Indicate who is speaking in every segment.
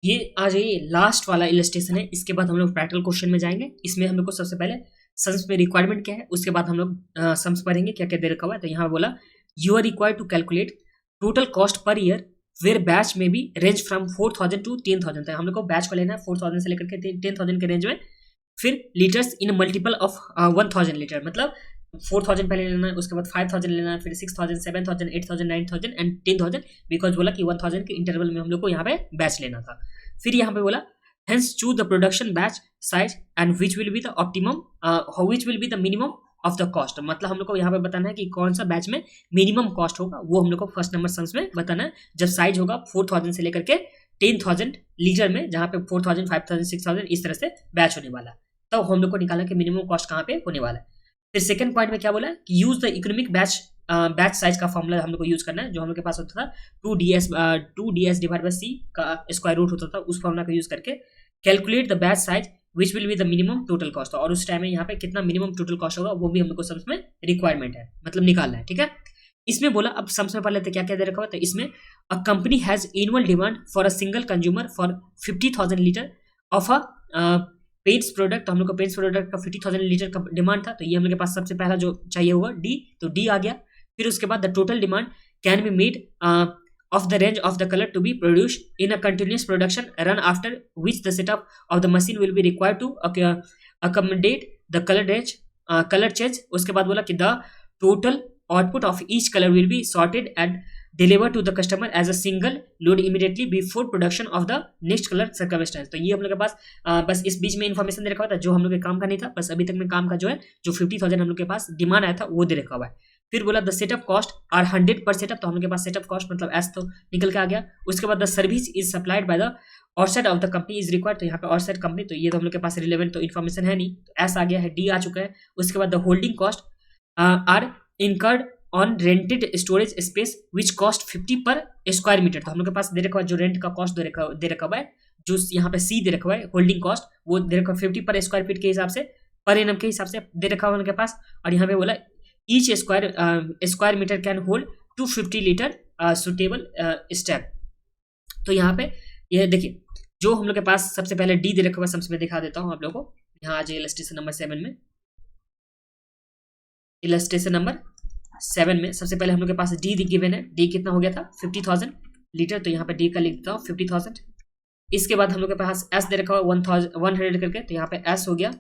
Speaker 1: ये आ जाइए लास्ट वाला इलस्ट्रेशन है, इसके बाद हम लोग प्रैक्टिकल क्वेश्चन में जाएंगे। इसमें हम लोग को सबसे पहले सम्स में रिक्वायरमेंट क्या है, उसके बाद हम लोग सम्स पढ़ेंगे क्या क्या दे रखा हुआ है। तो यहाँ बोला you are required to calculate total cost per year where batch में भी रेंज फ्रॉम 4000 टू 10,000 तक। हम लोग को बैच को लेना है 4000 से लेकर के 10,000 के रेंज में। फिर litres in multiple of 1000 litre, मतलब 4000 पहले लेना है, उसके बाद 5000 लेना है, फिर 6000, 7000, 8000, 9000 एंड 10,000, बिकॉज बोला कि 1000 के इंटरवल में हम लोग को यहाँ पे बैच लेना था। फिर यहाँ पे बोला hence choose the production batch size and which will be the optimum which will be the minimum of the cost. मतलब हम लोग को यहाँ पे बताना है कि कौन सा बैच में मिनिमम कॉस्ट होगा, वो हम लोग को फर्स्ट नंबर सम्स में बताना है। जब साइज होगा 4000 से लेकर के 10,000 लीटर में, जहाँ पे 4000, 5000, 6000 इस तरह से बैच होने वाला है, तो हम लोग को निकालना कि मिनिमम कॉस्ट कहाँ पे होने वाला है। फिर सेकंड पॉइंट में क्या बोला कि use the economic batch size का फॉर्मूला हम लोग को यूज करना है, जो हम लोग के पास होता था 2ds डिवाइड बाय c का स्क्वायर रूट होता था, उस फॉर्मूला का यूज करके calculate the batch size which will be the minimum total cost. और उस टाइम में यहाँ पे कितना मिनिमम टोटल कॉस्ट होगा वो भी हम लोग को सम्स में रिक्वायरमेंट है, मतलब निकालना है। ठीक है, इसमें बोला अब सम्स में पढ़ लेते क्या क्या दे रखा हुआ। तो इसमें a company has annual demand for a single consumer for 50,000 litre of a paints product. तो हम लोग को पेंट्स प्रोडक्ट का 50,000 लीटर का डिमांड था, तो ये हम लोग के पास सबसे पहला जो चाहिए होगा डी, तो डी आ गया। फिर उसके बाद the total demand can be made of the range of the color to be produced in a continuous production run, after which the setup of the machine will be required to accommodate the color change। उसके बाद बोला कि the total output of each color will be sorted and delivered to the customer as a single load immediately before production of the next color circumstance। तो ये हम लोग के पास बस इस बीच में इन्फॉर्मेशन दे रखा हुआ था, जो हम लोग के काम का नहीं था, बस अभी तक में काम का जो है जो 50,000 हम लोग के पास डिमांड आया था वो दे रखा हुआ है। फिर बोला द सेटअप कॉस्ट आर 100 पर सेटअप, तो हम लोग के पास सेटअप कॉस्ट मतलब एस तो निकल के आ गया। उसके बाद the service is supplied by the outside of the company is required, तो यहाँ पे आउटसाइड कंपनी, तो ये तो हम लोग के पास रिलेवेंट तो इन्फॉर्मेशन है नहीं, तो एस आ गया है, डी आ चुका है। उसके बाद the holding cost are incurred on rented storage space which cost 50 per square metre. तो हम लोग के पास दे रखा हुआ जो रेंट का कॉस्ट दे रखा हुआ है, जो यहाँ पे सी दे रखा हुआ है होल्डिंग कॉस्ट, वो दे रखा हुआ 50 पर स्क्वायर फीट के हिसाब से, पर एनम के हिसाब से दे रखा हुआ उनके पास। और यहाँ पे बोला each square metre can hold 250 litre suitable step. तो यहाँ पे ये देखिए जो हम लोग के पास सबसे पहले डी दे रखा हुआ, सबसे मैं दिखा देता हूँ आप लोगों को। यहाँ आ जाइए इलस्ट्रेशन नंबर 7 में, इलस्ट्रेशन नंबर 7 में सबसे पहले हम लोग के पास डी गिवन है। डी कितना हो गया था 50,000 लीटर, तो यहाँ पे डी का लिख देता हूँ 50,000। इसके बाद हम लोग के पास एस दे रखा हुआ 100 करके, तो यहाँ पे एस हो गया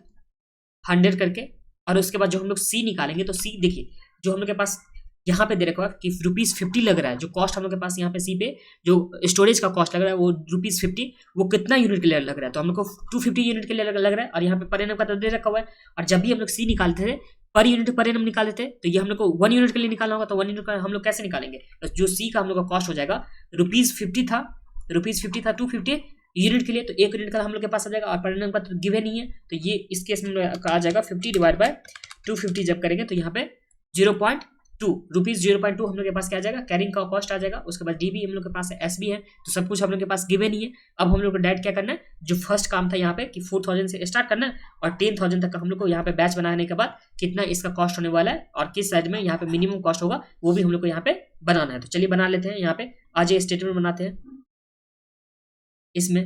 Speaker 1: 100 करके। और उसके बाद जो हम लोग सी निकालेंगे, तो सी देखिए जो हम लोग के पास यहाँ पे दे रखा हुआ कि ₹50 लग रहा है, जो कॉस्ट हम लोग के पास यहाँ पे सी पे जो स्टोरेज का कॉस्ट लग रहा है वो ₹50, वो कितना यूनिट के लिए लग रहा है, तो हम लोग को 250 यूनिट के लिए लग रहा है। और यहाँ पे पर एनम का तो दे रखा हुआ है, और जब भी हम लोग सी निकालते थे पर यूनिट पर एनम निकालते थे, तो ये हम लोग को 1 यूनिट के लिए निकालना होगा, तो 1 यूनिट का हम लोग कैसे निकालेंगे, तो जो सी का हम लोग का कॉस्ट हो जाएगा ₹50 था, ₹50 था 250 यूनिट के लिए, तो 1 यूनिट का हम लोग के पास आ जाएगा। और पर एनम का तो गिवन नहीं है, तो ये इस केस में आ जाएगा 50 डिवाइड बाय 250 जब करेंगे, तो यहाँ पे 0.2 रुपीज 0.2 हम लोग के पास क्या आ जाएगा, कैरिंग का कॉस्ट आ जाएगा। उसके बाद डी भी हम लोग के पास है, एस भी है, तो सब कुछ हम लोग के पास गिवन ही है। अब हम लोग को डायरेक्ट क्या करना है, जो फर्स्ट काम था यहाँ पे कि 4000 से स्टार्ट करना है, और 10,000 तक का हम लोग को यहाँ पे बैच बनाने के बाद कितना इसका कॉस्ट होने वाला है और किस साइज में यहाँ पे मिनिमम कॉस्ट होगा, वो भी हम लोग को यहाँ पे बनाना है। तो चलिए बना लेते हैं। यहाँ पे आज ये स्टेटमेंट बनाते हैं। इसमें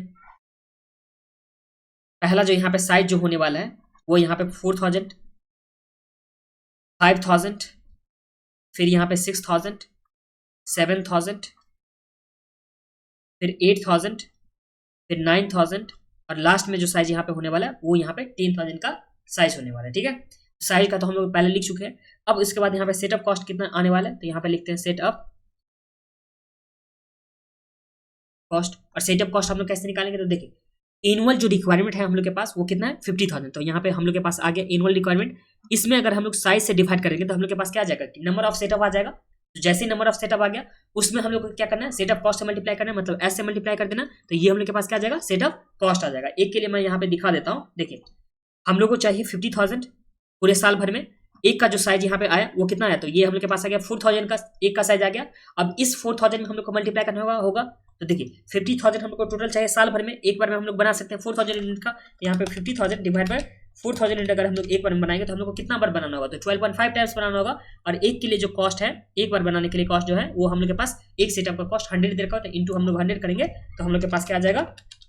Speaker 1: पहला जो यहाँ पे साइज जो होने वाला है वो यहाँ पे 4000, 5000, फिर यहाँ पे 6000, 7000, फिर 8000, फिर 9000, और लास्ट में जो साइज यहाँ पे होने वाला है वो यहाँ पे 10,000 का साइज होने वाला है। ठीक है, साइज का तो हम लोग पहले लिख चुके हैं। अब इसके बाद यहाँ पे सेटअप कॉस्ट कितना आने वाला है, तो यहाँ पे लिखते हैं सेटअप कॉस्ट। और सेटअप कॉस्ट हम लोग कैसे निकालेंगे, तो देखिए एनुअल जो रिक्वायरमेंट है हम लोग के पास वो कितना है 50,000, तो यहाँ पे हम लोग के पास आ गया एनुअल रिक्वायरमेंट। इसमें अगर हम लोग साइज से डिवाइड करेंगे तो हम लोग के पास क्या आ जाएगा, नंबर ऑफ सेटअप आ जाएगा। तो जैसे नंबर ऑफ सेटअप आ गया उसमें हम लोग को क्या करना है, सेटअप कॉस्ट से मल्टीप्लाई करना है, मतलब एस से मल्टीप्लाई कर देना, तो ये हम लोग के पास क्या आ जाएगा, सेटअप कॉस्ट आ जाएगा। एक के लिए मैं यहाँ पे दिखा देता हूँ। देखिए हम लोग को चाहिए 50,000 पूरे साल भर में, एक का जो साइज यहाँ पे आया वो कितना आया, तो ये हम लोग के पास आ गया 4000 का एक का साइज आ गया। अब इस 4000 में हम लोग को मल्टीप्लाई करना होगा, तो देखिए 50,000 हम लोग को टोटल चाहिए साल भर में, एक बार में हम लोग बना सकते हैं 4000 यूनिट का। यहाँ पे 50,000 डिवाइड बाय 4000 यूनिट अगर हम लोग एक बार में बनाएंगे तो हम लोग को कितना बार बनाना होगा, तो 12.5 टाइम्स बनाना होगा। और एक के लिए जो कॉस्ट है, एक बार बनाने के लिए कॉस्ट जो है वो हम लोग के पास एक सेटअप का कॉस्ट 100 दे रखा हो, तो इंटू हम लोग 100 करेंगे तो हम लोग के पास क्या आ जाएगा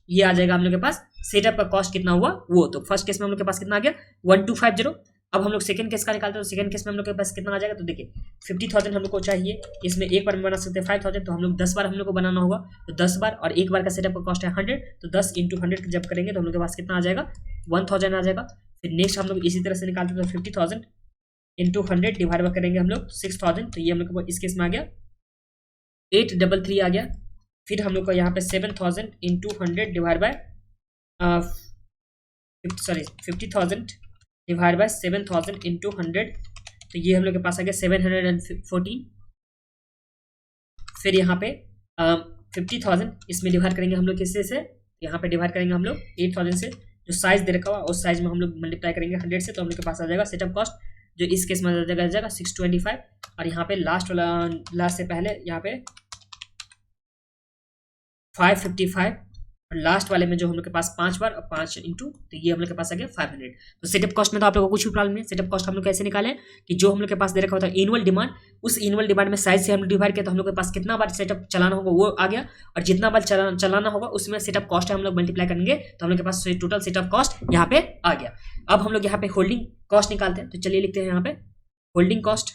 Speaker 1: ये आ जाएगा हम लोग के पास सेटअप का कॉस्ट कितना हुआ वो। तो फर्स्ट केस में हम लोग के पास कितना आ गया 1250। अब हम लोग सेकंड केस का निकालते हैं, तो सेकंड केस में हम लोग के पास कितना आ जाएगा, तो देखिए 50,000 हम लोग को चाहिए, इसमें एक बार में बना सकते हैं 5,000, तो हम लोग 10 बार हम लोग को बनाना होगा, तो 10 बार, और एक बार का सेटअप का कॉस्ट है 100, तो 10 × 100 जब करेंगे तो हम लोग के पास कितना आ जाएगा 1000 आ जाएगा। फिर नेक्स्ट हम लोग इसी तरह से निकालते हैं, तो 50,000 × 100 डिवाइड बाय करेंगे हम लोग 6000, तो ये हम लोग को इस केस में आ गया 833 आ गया। फिर हम लोग को यहाँ पे 7000 × 100 डिवाइड बाय 50,000 डिवाइड बाय 7000 × 100, तो ये हम लोग के पास आ गया 714। फिर यहाँ पे 50,000 इसमें डिवाइड करेंगे हम लोग किससे से, यहाँ पे डिवाइड करेंगे हम लोग 8000 से, जो साइज दे रखा हुआ उस साइज में हम लोग मल्टीप्लाई करेंगे 100 से, तो हम लोग के पास आ जाएगा सेटअप कॉस्ट, जो इस केस में आ जाएगा 625। और यहाँ पे लास्ट से पहले यहाँ पे 555, और लास्ट वाले में जो हम लोग के पास 5 बार और 5 इंटू, तो ये हम लोग के पास आ गया 500। तो सेटअप कॉस्ट में तो आप लोगों को कुछ भी प्रॉब्लम नहीं। सेटअप कॉस्ट हम लोग कैसे निकालें कि जो हम लोग के पास दे रखा होता है एनुअल डिमांड, उस एनुअल डिमांड में साइज से हम लोग डिवाइड किया, तो हम लोग के पास कितना बार सेटअप चलाना होगा वो आ गया, और जितना बार चलाना होगा उसमें सेटअप कॉस्ट है हम लोग मल्टीप्लाई करेंगे, तो हम लोग के पास टोटल सेटअप कॉस्ट यहाँ पे आ गया। अब हम लोग यहाँ पे होल्डिंग कॉस्ट निकालते हैं, तो चलिए लिखते हैं यहाँ पे होल्डिंग कॉस्ट।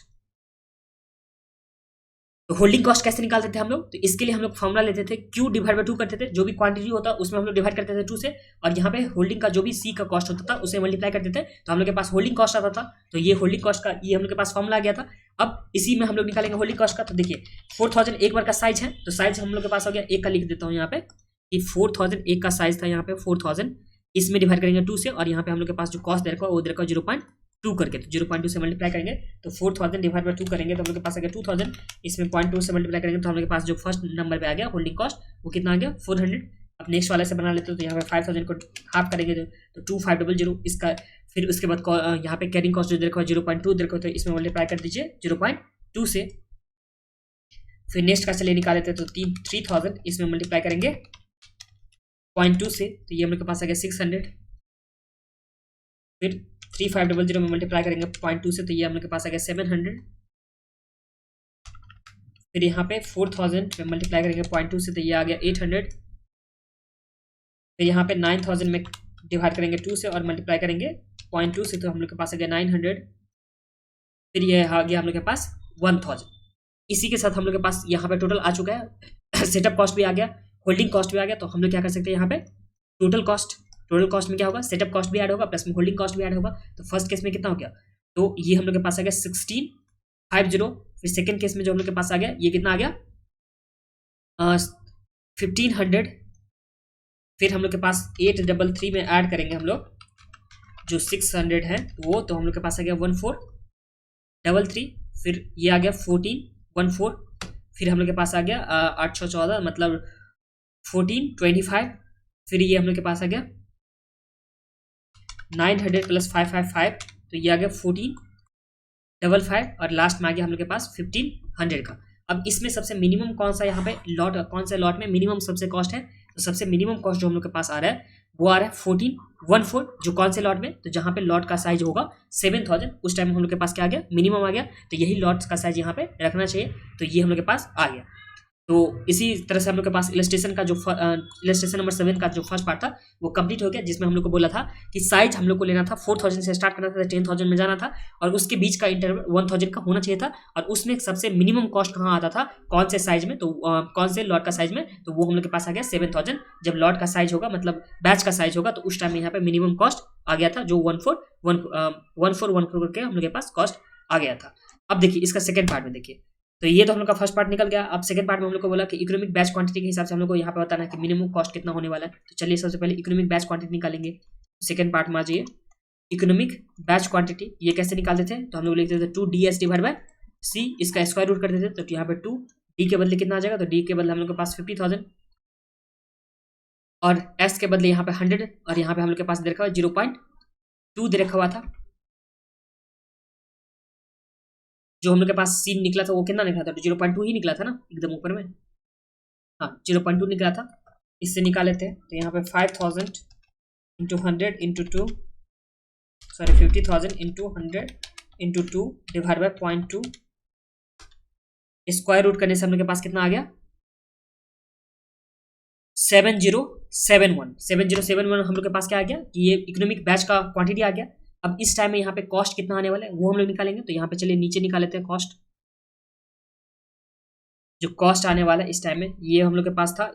Speaker 1: तो होल्डिंग कॉस्ट कैसे निकालते थे हम लोग, तो इसके लिए हम लोग फॉर्मुला लेते थे Q डिवाइड बाय 2 करते थे, जो भी क्वांटिटी होता उसमें हम लोग डिवाइड करते थे 2 से, और यहाँ पे होल्डिंग का जो भी C का कॉस्ट होता था उसे मल्टीप्लाई करते थे, तो हम लोग के पास होल्डिंग कॉस्ट आता था। तो ये होल्डिंग कॉस्ट का ये हम लोग के पास फॉर्मुला आ गया था। अब इसी में हम लोग निकालेंगे होल्डिंग कॉस्ट का। तो देखिए 4000 एक बार का साइज है, तो साइज हम लोग के पास हो गया, एक का लिख देता हूँ यहाँ पे कि 4000 एक का साइज था, यहाँ पे 4000 इसमें डिवाइड करेंगे 2 से, और यहाँ पे हम लोग के पास जो कॉस्ट दे रखा है वो दे रखा है 0.2 करके, तो 0.2 से मल्टीप्लाई करेंगे, तो 4000 डिवाइड बाय 2 करेंगे तो हम लोग के पास आ गया 2000, इसमें 0.2 से मल्टीप्लाई करेंगे तो हम लोग के पास जो फर्स्ट नंबर पे आ गया होल्डिंग कॉस्ट वो कितना आ गया 400। अब नेक्स्ट वाले से बना लेते हो, तो यहाँ पे 5000 को हाफ करेंगे तो 2500 इसका, फिर उसके बाद यहाँ पे कैरिंग कॉस्ट जो दे रखा है 0.2 दे रखा है, तो इसमें मल्टीप्लाई कर दीजिए 0.2 से। फिर नेक्स्ट का चलिए निकाल लेते हैं, तो 3000 इसमें मल्टीप्लाई करेंगे 0.2 से, तो ये हम लोग के पास आ गया 600। फिर 3500 में मल्टीप्लाई करेंगे 0.2 से, तो ये हम लोग के पास आ गया 700। फिर यहाँ पे 4000 में मल्टीप्लाई करेंगे 0.2 से, तो ये आ गया 800। फिर यहाँ पे 9000 में डिवाइड करेंगे 2 से और मल्टीप्लाई करेंगे 0.2 से, तो हम लोग के पास आ गया 900। फिर ये आ गया हम लोग के पास 1000। इसी के साथ हम लोग के पास यहाँ पे टोटल आ चुका है, सेटअप कॉस्ट भी आ गया, होल्डिंग कॉस्ट भी आ गया। तो हम लोग क्या कर सकते हैं यहाँ पे टोटल कॉस्ट में क्या होगा, सेटअप कॉस्ट भी ऐड होगा प्लस में होल्डिंग कॉस्ट भी ऐड होगा। तो फर्स्ट केस में कितना हो गया, तो ये हम लोग के पास आ गया 1650। फिर सेकंड केस में जो हम लोग के पास आ गया ये कितना आ गया 1500। फिर हम लोग के पास 833 में ऐड करेंगे हम लोग जो 600 है वो, तो हम लोग के पास आ गया 1433। फिर ये आ गया 1414। फिर हम लोग के पास आ गया 814 मतलब 1425। फिर ये हम लोग के पास आ गया 900 प्लस 555, तो ये आ गया 1455। और लास्ट में आ गया हम लोग के पास 1500 का। अब इसमें सबसे मिनिमम कौन सा यहाँ पे लॉट, कौन से लॉट में मिनिमम सबसे कॉस्ट है, तो सबसे मिनिमम कॉस्ट जो हम लोग के पास आ रहा है वो आ रहा है 1414, जो कौन से लॉट में, तो जहाँ पे लॉट का साइज होगा 7000 उस टाइम हम लोग के पास क्या आ गया मिनिमम आ गया, तो यही लॉट का साइज यहाँ पे रखना चाहिए। तो ये हम लोग के पास आ गया। तो इसी तरह से हम लोग के पास इलस्ट्रेशन का जो इलस्ट्रेशन नंबर 7 का जो फर्स्ट पार्ट था वो कंप्लीट हो गया, जिसमें हम लोग को बोला था कि साइज हम लोग को लेना था 4000 से स्टार्ट करना था, 10000 में जाना था, और उसके बीच का इंटरवल 1000 का होना चाहिए था। और उसमें सबसे मिनिमम कॉस्ट कहाँ आता था, कौन से साइज में, तो कौन से लॉट का साइज में, तो वो हम लोग के पास आ गया 7000। जब लॉट का साइज होगा मतलब बैच का साइज होगा, तो उस टाइम में यहाँ पे मिनिमम कॉस्ट आ गया था जो 1414 करके हम लोग के पास कॉस्ट आ गया था। अब देखिए इसका सेकेंड पार्ट में देखिए, तो ये तो हम लोग का फर्स्ट पार्ट निकल गया। अब सेकंड पार्ट में हम लोग को बोला कि इकोनॉमिक बैच क्वांटिटी के हिसाब से हम लोग को यहाँ पे बताना है कि मिनिमम कॉस्ट कितना होने वाला है। तो चलिए सबसे पहले इकोनॉमिक बैच क्वांटिटी निकालेंगे। सेकंड पार्ट में आ जाइए, इकोनॉमिक बैच क्वांटिटी ये कैसे निकालते थे, तो हम लोग लिखते थे 2ds डिवाइड बाय c, इसका स्क्वायर रूट करते थे, तो यहाँ पे 2d के बदले कितना आ जाएगा, तो d के बदले हम लोग के पास 50000 और s के बदले यहाँ पे 100, और यहाँ पे हम लोग के पास दे रखा हुआ 0.2 दे रखा हुआ था। जो हम लोग के पास सीन निकला था वो कितना निकला था, तो 0.2 ही निकला था ना एकदम ऊपर में, हाँ 0.2 निकला था। इससे निकाल लेते हैं, तो यहाँ पे 5000 into 100 into 2 sorry 50,000 into 100 into 2 divide by 0.2, square root करने से हम लोग के पास कितना आ गया 70 7071 हम लोग के पास क्या आ गया कि ये इकोनॉमिक बैच का क्वांटिटी आ गया। अब इस टाइम में यहाँ पे कॉस्ट कितना आने वाला है वो हम लोग निकालेंगे। तो यहाँ पे चलिए नीचे निकाल लेते हैं कॉस्ट। जो कॉस्ट आने वाला है इस टाइम में ये हम लोग के पास था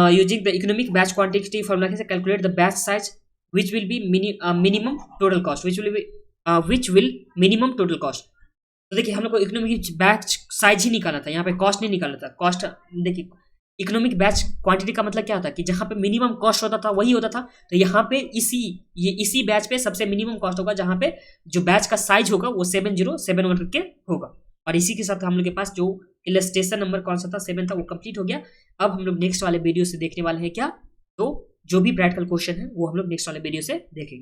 Speaker 1: using the economic batch quantity formula से calculate the batch size which will be minimum total cost which will minimum total cost. तो देखिए हम लोग को इकोनॉमिक बैच साइज ही निकालना था, यहाँ पे कॉस्ट नहीं निकालना था। कॉस्ट देखिए इकोनॉमिक बैच क्वांटिटी का मतलब क्या होता है कि जहाँ पे मिनिमम कॉस्ट होता था वही होता था। तो यहाँ पे इसी बैच पे सबसे मिनिमम कॉस्ट होगा जहाँ पे जो बैच का साइज होगा वो 7071 करके होगा। और इसी के साथ हम लोग के पास जो इलस्ट्रेशन नंबर कौन सा था 7 था वो कंप्लीट हो गया। अब हम लोग नेक्स्ट वाले वीडियो से देखने वाले हैं क्या, तो जो भी प्रैक्टिकल क्वेश्चन है वो हम लोग नेक्स्ट वाले वीडियो से देखेंगे।